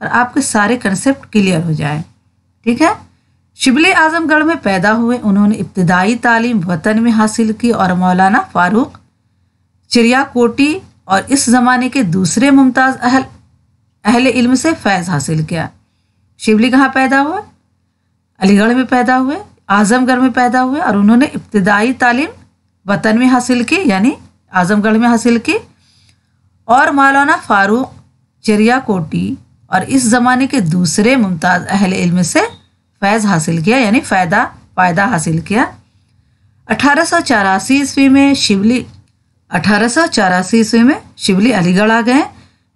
اور آپ کے سارے کنسیپٹ کلیئر ہو جائے. ٹھیک ہے. شبلی اعظم گڑھ میں پیدا ہوئے. انہوں نے ابتدائی تعلیم وطن میں حاصل کی اور مولانا فاروق چریا کوٹی اور اس زمانے کے دوسرے ممتاز اہل علم سے فیض حاصل کیا. شبلی کہاں پیدا ہوئے؟ علی گڑھ میں پیدا ہوئے، اعظم گڑھ میں پیدا ہوئے، اور انہوں نے ابتدائی تعلیم وطن میں حاصل کی یعنی اعظم گڑھ میں حاصل کی، اور مولانا فاروق چریا کوٹی اور اس زمانے کے دوسرے ممتاز اہل علم سے فیض حاصل کیا یعنی فائدہ حاصل کیا. 1884 عیسوی میں شبلی علی گڑھ آ گئے.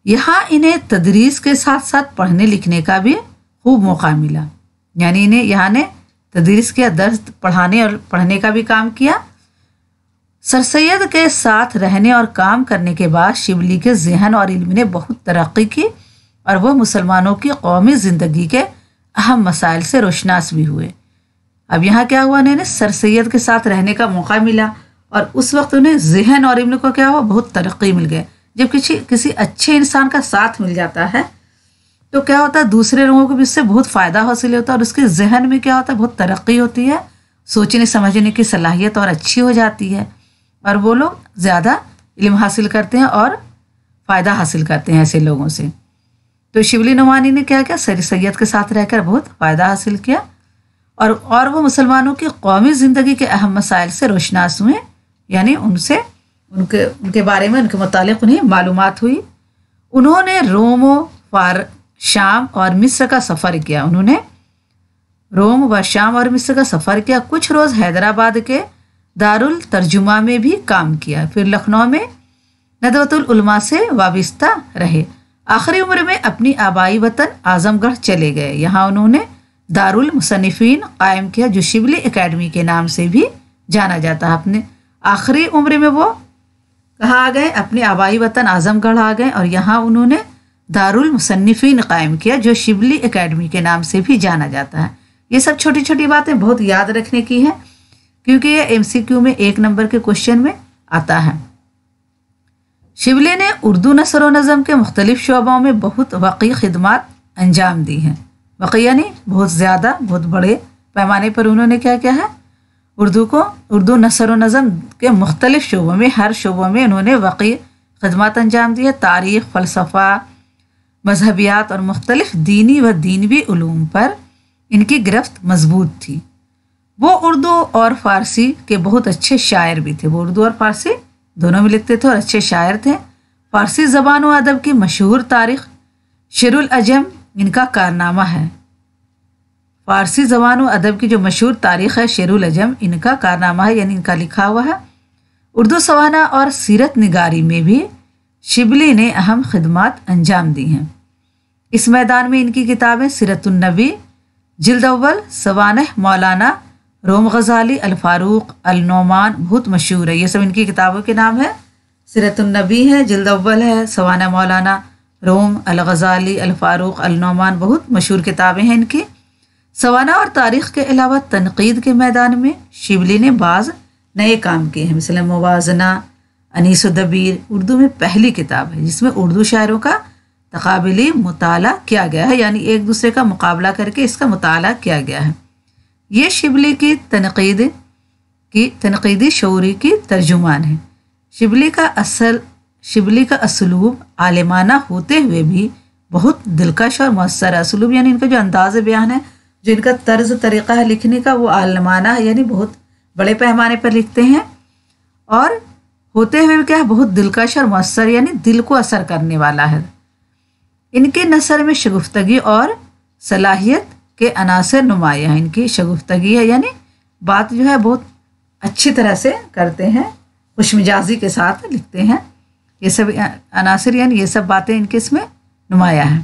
یہاں انہیں تدریس کے ساتھ ساتھ پڑھنے لکھنے کا بھی خوب موقع ملا، یعنی انہیں یہاں نے تدریس کیا، درس پڑھانے اور پڑھنے کا بھی کام کیا. سر سید کے ساتھ رہنے اور کام کرنے کے بعد شبلی کے ذہن اور علم نے بہت ترقی کی اور وہ مسلمانوں کی قومی زندگی کے اہم مسائل سے روشناس بھی ہوئے. اب یہاں کیا ہوا، انہیں سر سید کے ساتھ رہنے کا موقع ملا اور اس وقت انہیں ذہن اور علم کو کیا ہوا، بہت ترقی مل گئے. جب کسی اچھے انسان کا ساتھ مل جاتا ہے تو کیا ہوتا ہے، دوسرے لوگوں کو بھی اس سے بہت فائدہ حاصل ہوتا ہے اور اس کے ذہن میں کیا ہوتا ہے، بہت ترقی ہوتی ہے، سوچنے سمجھنے کی صلاحیت اور اچھی ہو جاتی ہے اور وہ لوگ زیادہ علم حاصل کرتے ہیں اور فائدہ حاصل کرتے ہیں ایسے لوگوں سے. تو شبلی نعمانی نے کیا کیا، سر سید کے ساتھ رہ کر بہت فائدہ حاصل کیا اور وہ مسلمانوں کی قومی زندگی کے اہم مسائل سے روشناس ہوئے، یعنی ان کے بارے میں، ان کے متعلق انہیں معلومات ہوئی. انہوں نے روم و شام اور مصر کا سفر کیا. کچھ روز حیدرآباد کے دارالترجمہ میں بھی کام کیا، پھر لکھنؤ میں ندوۃ العلماء سے وابستہ رہے. آخری عمر میں اپنی آبائی وطن اعظم گڑھ چلے گئے. یہاں انہوں نے دارالمصنفین قائم کیا جو شبلی اکیڈمی کے نام سے بھی جانا جاتا ہے. اپنے آخری عمر میں وہ کہاں آ گئے، اپنے آبائی وطن اعظم گڑھ آ گئے اور یہاں انہوں نے دارالمصنفین قائم کیا جو شبلی اکیڈمی کے نام سے بھی جانا جاتا ہے. یہ سب چھوٹی چھوٹی باتیں بہت یاد رکھنے کی ہیں کیونکہ یہ MCQ میں 1 نمبر کے کوشچن میں آتا ہے. شبلی نے اردو نثر و نظم کے مختلف شعبوں میں بہت وقی خدمات انجام دی ہیں. وقی یعنی بہت زیادہ، بہت بڑے پیمانے پر انہوں نے کیا ہے، اردو نثر و نظم کے مختلف شعبوں میں، ہر شعبوں میں انہوں نے وقی خدمات انجام دی ہے. تاریخ، فلسفہ، مذہبیات اور مختلف دینی و دینوی علوم پر ان کی گرفت مضبوط تھی. وہ اردو اور فارسی کے بہت اچھے شاعر بھی تھے. وہ اردو اور فارسی دونوں میں لکھتے تھے اور اچھے شاعر تھے. فارسی زبان و ادب کی مشہور تاریخ شیر العجم ان کا کارنامہ ہے. فارسی زبان و ادب کی جو مشہور تاریخ ہے شیر العجم ان کا کارنامہ ہے یعنی ان کا لکھا ہوا ہے. اردو سوانح اور سیرت نگاری میں بھی شبلی نے اہم خدمات انجام دی ہیں. اس میدان میں ان کی کتابیں سیرت النبی جلد اول، سوانح مولانا روم غزالی، الفاروق، النعمان بہت مشہور ہے. یہ سب ان کی کتابوں کے نام ہے. سیرت النبی ہے، جلد اول ہے، سوانح مولانا روم، الغزالی، الفاروق، النعمان بہت مشہور کتابیں ہیں ان کی. سوانح اور تاریخ کے علاوہ تنقید کے میدان میں شبلی نے بعض نئے کام کیے ہیں، مثلا موازنہ، انیس و دبیر اردو میں پہلی کتاب ہے جس میں اردو شاعروں کا تقابلی مطالعہ کیا گیا ہے، یعنی ایک دوسرے کا مقابلہ کر کے اس کا مطالعہ کیا گیا ہے. یہ شبلی کی تنقیدی شعوری کی ترجمان ہے. شبلی کا اسلوب عالمانہ ہوتے ہوئے بھی بہت دلکش اور مؤثر ہے. اسلوب یعنی ان کا جو انداز بیان ہے، جو ان کا طرز طریقہ ہے لکھنے کا، وہ عالمانہ ہے یعنی بہت بڑے پیمانے پر لکھتے ہیں اور ہوتے ہوئے کیا ہے، بہت دلکش اور مؤثر یعنی دل کو اثر کرنے والا ہے. ان کے نثر میں شگفتگی اور صلاحیت کے عناصر نمایاں ہیں. ان کی شگفتگی ہے یعنی بات جو ہے بہت اچھی طرح سے کرتے ہیں، خوش مزاجی کے ساتھ لکھتے ہیں. یہ سب عناصر یعنی یہ سب باتیں ان کے اس میں نمایاں ہیں.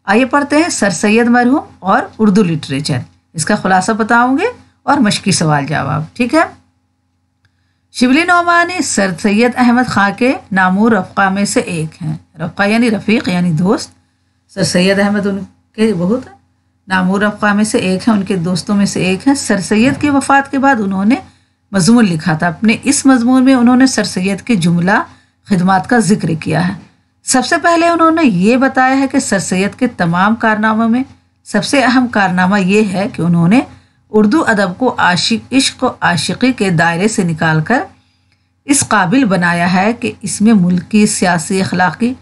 آئیے پڑھتے ہیں سر سید مرحوم اور اردو لٹریچر. اس کا خلاصہ بتاؤں گے اور مشقی سوال جواب. ٹھیک ہے. شبلی نعمانی سر سید احمد خاں کے نامور رفقا میں سے ایک ہیں. رفقا یعنی رفیق یعنی دوست. سر سید احمد ان کے بہت نامور رفقا میں سے ایک ہیں، ان کے دوستوں میں سے ایک ہیں. سر سید کی وفات کے بعد انہوں نے مضمون لکھا تھا. اپنے اس مضمون میں انہوں نے سر سید کے جملہ خدمات کا ذکر کیا ہے. سب سے پہلے انہوں نے یہ بتایا ہے کہ سر سید کے تمام کارناموں میں سب سے اہم کارنامہ یہ ہے کہ انہوں نے اردو ادب کو عشق و عاشقی کے دائرے سے نکال کر اس قابل بنایا ہے کہ اس میں ملکی، سیاسی، اخلاقی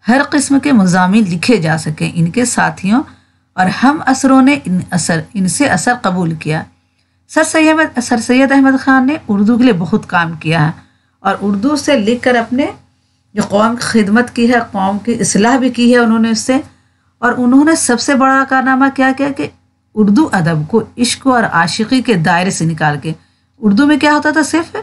ہر قسم کے مضامین لکھے جا سکیں۔ ان کے ساتھیوں اور ہم اثروں نے ان سے اثر قبول کیا۔ سر سید احمد خان نے اردو کے لیے بہت کام کیا ہے اور اردو سے لکھ کر اپنے جو قوم کی خدمت کی ہے، قوم کی اصلاح بھی کی ہے انہوں نے اس سے۔ اور انہوں نے سب سے بڑا کارنامہ کیا کیا کہ اردو ادب کو عشق اور عاشقی کے دائرے سے نکال کے، اردو میں کیا ہوتا تھا، صرف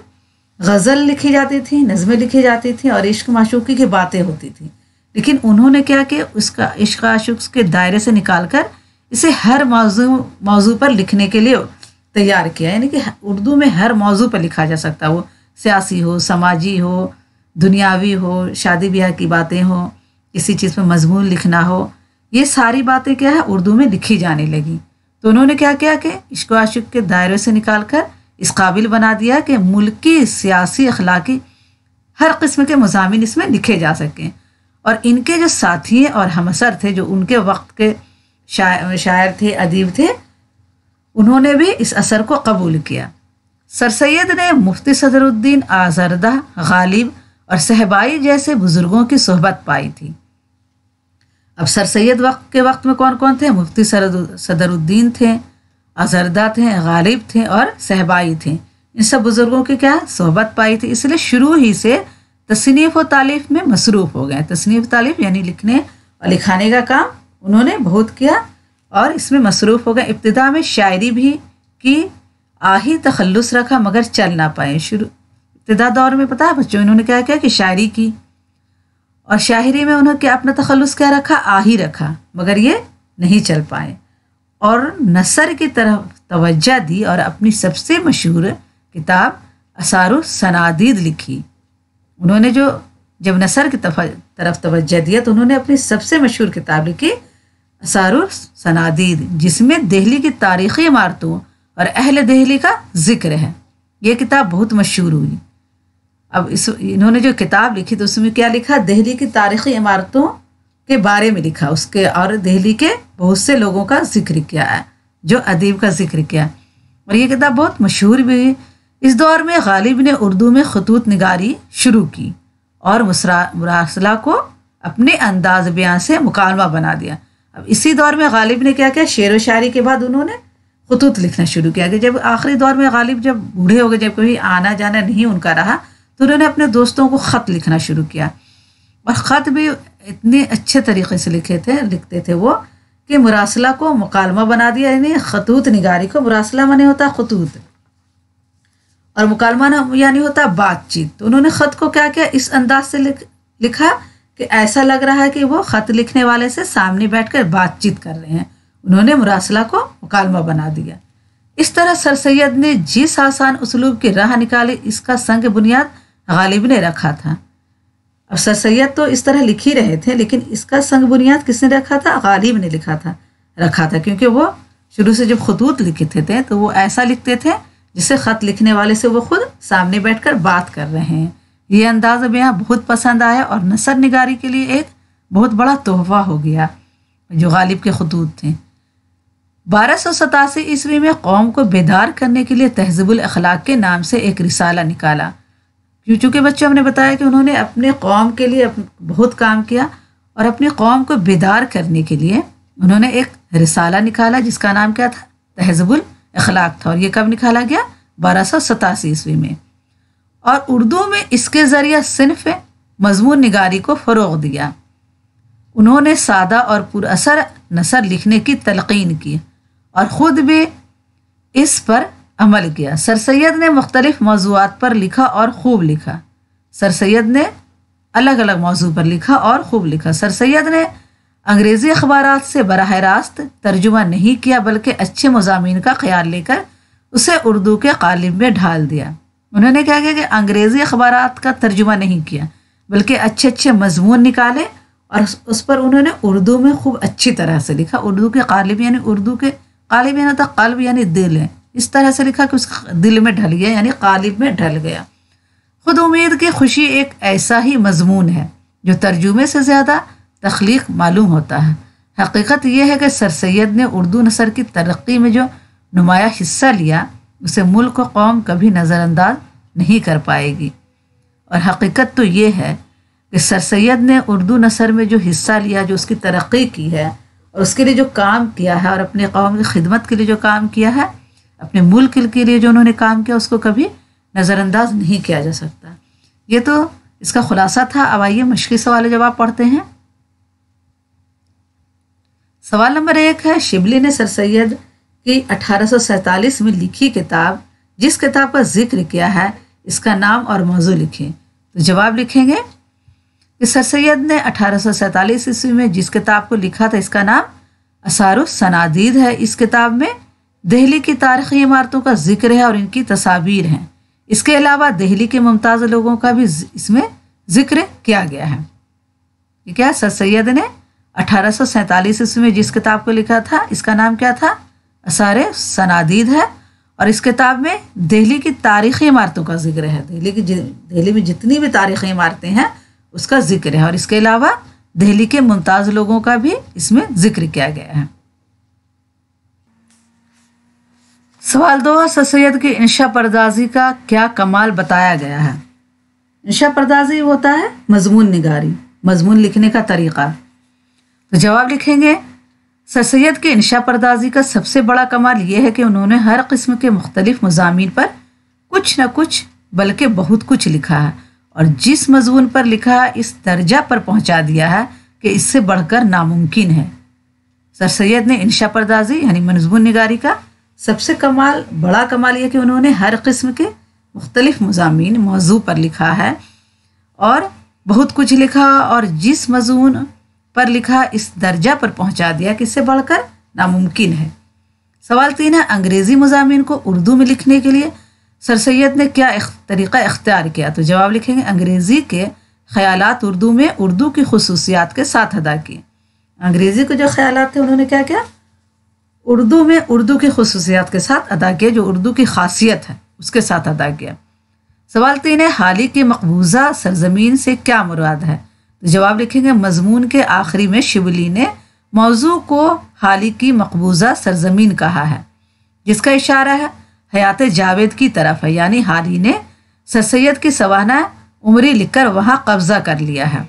غزل لکھی جاتی تھی، نظمیں لکھی جاتی تھیں اور عشق معشوقی کی باتیں ہوتی تھیں، لیکن انہوں نے کیا کہ اس کا عشق عاشق کے دائرے سے نکال کر اسے ہر موضوع پر لکھنے کے لیے تیار کیا، یعنی کہ اردو میں ہر موضوع پر لکھا جا سکتا، وہ سیاسی ہو، سماجی ہو، دنیاوی ہو، شادی بیاہ کی باتیں ہوں، کسی چیز پہ مضمون لکھنا ہو، یہ ساری باتیں کیا ہے اردو میں لکھی جانے لگی۔ تو انہوں نے کیا کیا کہ عشق و عاشق کے دائرے سے نکال کر اس قابل بنا دیا کہ ملکی، سیاسی، اخلاقی ہر قسم کے مضامین اس میں لکھے جا سکیں۔ اور ان کے جو ساتھی اور ہم اثر تھے، جو ان کے وقت کے شاعر تھے، ادیب تھے، انہوں نے بھی اس اثر کو قبول کیا۔ سر سید نے مفتی صدر الدین آزردہ، غالب اور صہبائی جیسے بزرگوں کی صحبت پائی تھی۔ اب سر سید کے وقت میں کون کون تھے؟ مفتی صدر الدین تھے، آزردہ تھے، غالب تھے اور صہبائی تھے۔ ان سب بزرگوں کی کیا صحبت پائی تھی، اس لیے شروع ہی سے تصنیف و تالیف میں مصروف ہو گئے۔ تصنیف تالیف یعنی لکھنے اور لکھانے کا کام انہوں نے بہت کیا اور اس میں مصروف ہو گئے۔ ابتدا میں شاعری بھی کی، آہی تخلص رکھا مگر چل نہ پائے۔ ابتدا دور میں پتا ہے بچوں انہوں نے کیا کیا کہ شاعری کی، اور شاعری میں انہوں نے اپنا تخلص کیا رکھا، آہی رکھا، مگر یہ نہیں چل پائے، اور نثر کی طرف توجہ دی اور اپنی سب سے مشہور کتاب اثار الصنادید لکھی۔ انہوں نے جب نثر کی طرف توجہ دیا تو انہوں نے اپنی سب سے مشہور کتاب لکھی اثار الصنادید، جس میں دہلی کی تاریخی عمارتوں اور اہل دہلی کا ذکر ہے۔ یہ کتاب بہت مشہور ہوئی۔ اب انہوں نے جو کتاب لکھی تو اس میں کیا لکھا، دہلی کی تاریخی عمارتوں کے بارے میں لکھا، اس کے اور دہلی کے بہت سے لوگوں کا ذکر کیا ہے، جو ادیب کا ذکر کیا، اور یہ کتاب بہت مشہور بھی ہوئی۔ اس دور میں غالب نے اردو میں خطوط نگاری شروع کی اور مراسلہ کو اپنے انداز بیان سے مکالمہ بنا دیا۔ اب اسی دور میں غالب نے کیا کیا، شعر و شاعری کے بعد انہوں نے خطوط لکھنا شروع کیا کہ جب آخری دور میں غالب جب بوڑھے ہو گئے، جب کبھی آنا جانا نہیں ان کا رہا، تو انہوں نے اپنے دوستوں کو خط لکھنا شروع کیا، اور خط بھی اتنے اچھے طریقے سے لکھتے تھے وہ کہ مراسلہ کو مکالمہ بنا دیا، یعنی خطوط نگاری کو، مراسلہ مانے ہوتا خطوط اور مکالمہ یعنی ہوتا بات چیت۔ تو انہوں نے خط کو کیا کیا، اس انداز سے لکھا کہ ایسا لگ رہا ہے کہ وہ خط لکھنے والے سے سامنے بیٹھ کر بات چیت کر رہے ہیں۔ انہوں نے مراسلہ کو مکالمہ بنا دیا۔ اس طرح سر سید نے جس آسان اسلوب کی راہ نکالی، اس کا سنگ بنیاد غالب نے رکھا تھا۔ اب سر سید تو اس طرح لکھ ہی رہے تھے، لیکن اس کا سنگ بنیاد کس نے رکھا تھا؟ غالب نے رکھا تھا، کیونکہ وہ شروع سے جب خطوط لکھتے تھے تو وہ ایسا لکھتے تھے جسے خط لکھنے والے سے وہ خود سامنے بیٹھ کر بات کر رہے ہیں۔ یہ انداز بیاں بہت پسند آیا اور نثر نگاری کے لیے ایک بہت بڑا تحفہ ہو گیا جو غالب کے خطوط تھے۔ 1287 عیسوی میں قوم کو بیدار کرنے کے لیے تہذیب الاخلاق کے نام سے ایک رسالہ نکالا۔ چونکہ بچوں ہم نے بتایا کہ انہوں نے اپنے قوم کے لیے بہت کام کیا، اور اپنی قوم کو بیدار کرنے کے لیے انہوں نے ایک رسالہ نکالا جس کا نام کیا تھا؟ تہذیب الاخلاق تھا، اور یہ کب نکالا گیا؟ 1287 عیسوی میں۔ اور اردو میں اس کے ذریعہ صنف مضمون نگاری کو فروغ دیا۔ انہوں نے سادہ اور پر اثر نثر لکھنے کی تلقین کی اور خود بھی اس پر عمل کیا۔ سر سید نے مختلف موضوعات پر لکھا اور خوب لکھا۔ سر سید نے الگ الگ موضوع پر لکھا اور خوب لکھا۔ سر سید نے انگریزی اخبارات سے براہ راست ترجمہ نہیں کیا، بلکہ اچھے مضامین کا خیال لے کر اسے اردو کے قالب میں ڈھال دیا۔ انہوں نے کیا کیا کہ انگریزی اخبارات کا ترجمہ نہیں کیا، بلکہ اچھے اچھے مضمون نکالے اور اس پر انہوں نے اردو میں خوب اچھی طرح سے لکھا۔ اردو کے قالب یعنی اردو کے قالب یعنی تھا قلب یعنی دل ہے، اس طرح سے لکھا کہ اس دل میں ڈھل گیا، یعنی قالب میں ڈھل گیا۔ خود امید کی خوشی ایک ایسا ہی مضمون ہے جو ترجمے سے زیادہ تخلیق معلوم ہوتا ہے۔ حقیقت یہ ہے کہ سر سید نے اردو نثر کی ترقی میں جو نمایاں حصہ لیا اسے ملک و قوم کبھی نظر انداز نہیں کر پائے گی، اور حقیقت تو یہ ہے کہ سر سید نے اردو نثر میں جو حصہ لیا، جو اس کی ترقی کی ہے اور اس کے لیے جو کام کیا ہے اور اپنے قوم کی خدمت کے لیے جو کام کیا ہے، اپنے ملک کے لیے جو انہوں نے کام کیا، اس کو کبھی نظر انداز نہیں کیا جا سکتا۔ یہ تو اس کا خلاصہ تھا۔ اب آئیے مشقی سوال جواب پڑھتے ہیں۔ سوال نمبر 1 ہے، شبلی نے سر سید کی 1847 میں لکھی کتاب، جس کتاب کا ذکر کیا ہے، اس کا نام اور موضوع لکھیں۔ تو جواب لکھیں گے کہ سر سید نے 1847 عیسوی میں جس کتاب کو لکھا تھا، اس کا نام آثار الصنادید ہے۔ اس کتاب میں دہلی کی تاریخی عمارتوں کا ذکر ہے اور ان کی تصاویر ہیں۔ اس کے علاوہ دہلی کے ممتاز لوگوں کا بھی اس میں ذکر کیا گیا ہے۔ یہ کیا؟ سر سید نے 1847 عیسوی میں جس کتاب کو لکھا تھا، اس کا نام کیا تھا؟ آثار الصنادید ہے، اور اس کتاب میں دہلی کی تاریخی عمارتوں کا ذکر ہے۔ دہلی میں جتنی بھی تاریخی عمارتیں ہیں اس کا ذکر ہے، اور اس کے علاوہ دہلی کے ممتاز لوگوں کا بھی اس میں ذکر کیا گیا ہے۔ سوال 2 ہے، سر سید کی انشا پردازی کا کیا کمال بتایا گیا ہے؟ انشا پردازی ہوتا ہے مضمون نگاری، مضمون لکھنے کا طریقہ۔ تو جواب لکھیں گے، سر سید کی انشا پردازی کا سب سے بڑا کمال یہ ہے کہ انہوں نے ہر قسم کے مختلف مضامین پر کچھ نہ کچھ بلکہ بہت کچھ لکھا ہے، اور جس مضمون پر لکھا ہے اس درجہ پر پہنچا دیا ہے کہ اس سے بڑھ کر ناممکن ہے۔ سر سید نے انشا پردازی یعنی مضمون نگاری کا سب سے بڑا کمال یہ کہ انہوں نے ہر قسم کے مختلف مضامین موضوع پر لکھا ہے اور بہت کچھ لکھا، اور جس مضمون پر لکھا اس درجہ پر پہنچا دیا کہ اس سے بڑھ کر ناممکن ہے۔ سوال 3 ہے، انگریزی مضامین کو اردو میں لکھنے کے لیے سر سید نے کیا طریقہ اختیار کیا؟ تو جواب لکھیں گے، انگریزی کے خیالات اردو میں اردو کی خصوصیات کے ساتھ ادا کیے۔ انگریزی کے جو خیالات تھے انہوں نے کیا کیا؟ اردو میں اردو کی خصوصیات کے ساتھ ادا کیا، جو اردو کی خاصیت ہے اس کے ساتھ ادا کیا۔ سوال 3 ہے، حالی کی مقبوضہ سرزمین سے کیا مراد ہے؟ تو جواب لکھیں گے، مضمون کے آخری میں شبلی نے موضوع کو حالی کی مقبوضہ سرزمین کہا ہے، جس کا اشارہ ہے حیات جاوید کی طرف ہے، یعنی حالی نے سر سید کی سوانح عمری لکھ کر وہاں قبضہ کر لیا ہے۔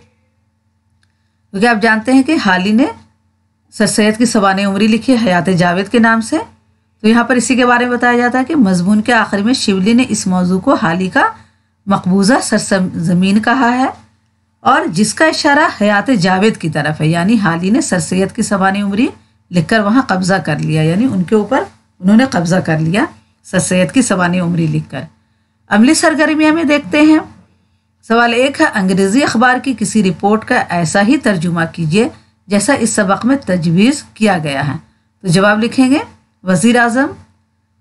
کیونکہ آپ جانتے ہیں کہ حالی نے سر سید کی سوانح عمری لکھی ہے حیات جاوید کے نام سے، تو یہاں پر اسی کے بارے میں بتایا جاتا ہے کہ مضمون کے آخر میں شبلی نے اس موضوع کو حالی کا مقبوضہ سرزمین کہا ہے، اور جس کا اشارہ حیات جاوید کی طرف ہے، یعنی حالی نے سر سید کی سوانح عمری لکھ کر وہاں قبضہ کر لیا، یعنی ان کے اوپر انہوں نے قبضہ کر لیا سر سید کی سوانح عمری لکھ کر۔ عملی سرگرمیاں میں دیکھتے ہیں۔ سوال 1 ہے، انگریزی اخبار کی کسی رپورٹ کا ایسا ہی ترجمہ کیجیے جیسا اس سبق میں تجویز کیا گیا ہے۔ تو جواب لکھیں گے، وزیر اعظم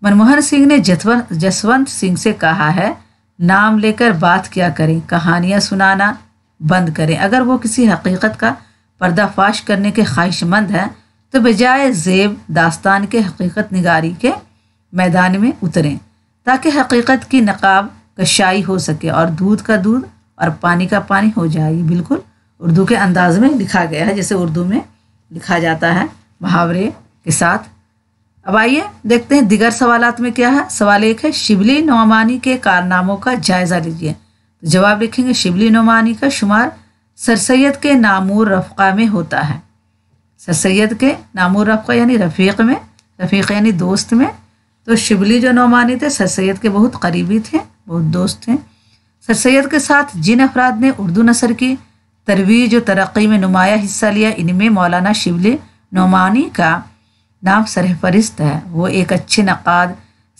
منموہن سنگھ نے جسونت سنگھ سے کہا ہے، نام لے کر بات کیا کریں، کہانیاں سنانا بند کریں۔ اگر وہ کسی حقیقت کا پردہ فاش کرنے کے خواہش مند ہیں تو بجائے زیب داستان کے حقیقت نگاری کے میدان میں اتریں، تاکہ حقیقت کی نقاب کشائی ہو سکے اور دودھ کا دودھ اور پانی کا پانی ہو جائے۔ یہ بالکل اردو کے انداز میں لکھا گیا ہے، جیسے اردو میں لکھا جاتا ہے محاورے کے ساتھ۔ اب آئیے دیکھتے ہیں دیگر سوالات میں کیا ہے۔ سوال 1 ہے، شبلی نعمانی کے کارناموں کا جائزہ لیجیے۔ تو جواب لکھیں گے، شبلی نعمانی کا شمار سر سید کے نامور رفقا میں ہوتا ہے۔ سر سید کے نامور رفقا یعنی رفیق یعنی دوست میں، تو شبلی جو نعمانی تھے سر سید کے بہت قریبی تھے، بہت دوست تھے۔ سر سید کے ساتھ جن افراد نے اردو نثر کی ترویج و ترقی میں نمایاں حصہ لیا، ان میں مولانا شبلی نعمانی کا نام سرفہرست ہے۔ وہ ایک اچھے نقاد،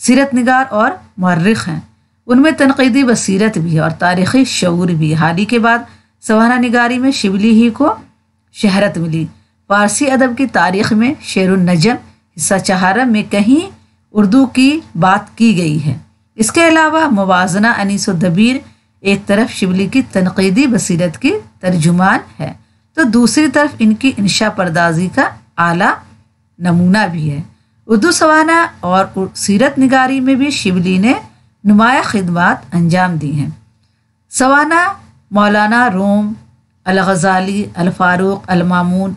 سیرت نگار اور مورخ ہیں۔ ان میں تنقیدی بصیرت بھی ہے اور تاریخی شعور بھی۔ حالی کے بعد سوانح نگاری میں شبلی ہی کو شہرت ملی۔ فارسی ادب کی تاریخ میں شعر النجم حصہ چہارم میں کہیں اردو کی بات کی گئی ہے۔ اس کے علاوہ موازنہ انیس و دبیر ایک طرف شبلی کی تنقیدی بصیرت کی ترجمان ہے، تو دوسری طرف ان کی انشا پردازی کا اعلیٰ نمونہ بھی ہے۔ اردو سوانح اور سیرت نگاری میں بھی شبلی نے نمایاں خدمات انجام دی ہیں۔ سوانح مولانا روم الغزالی, الفاروق, المامون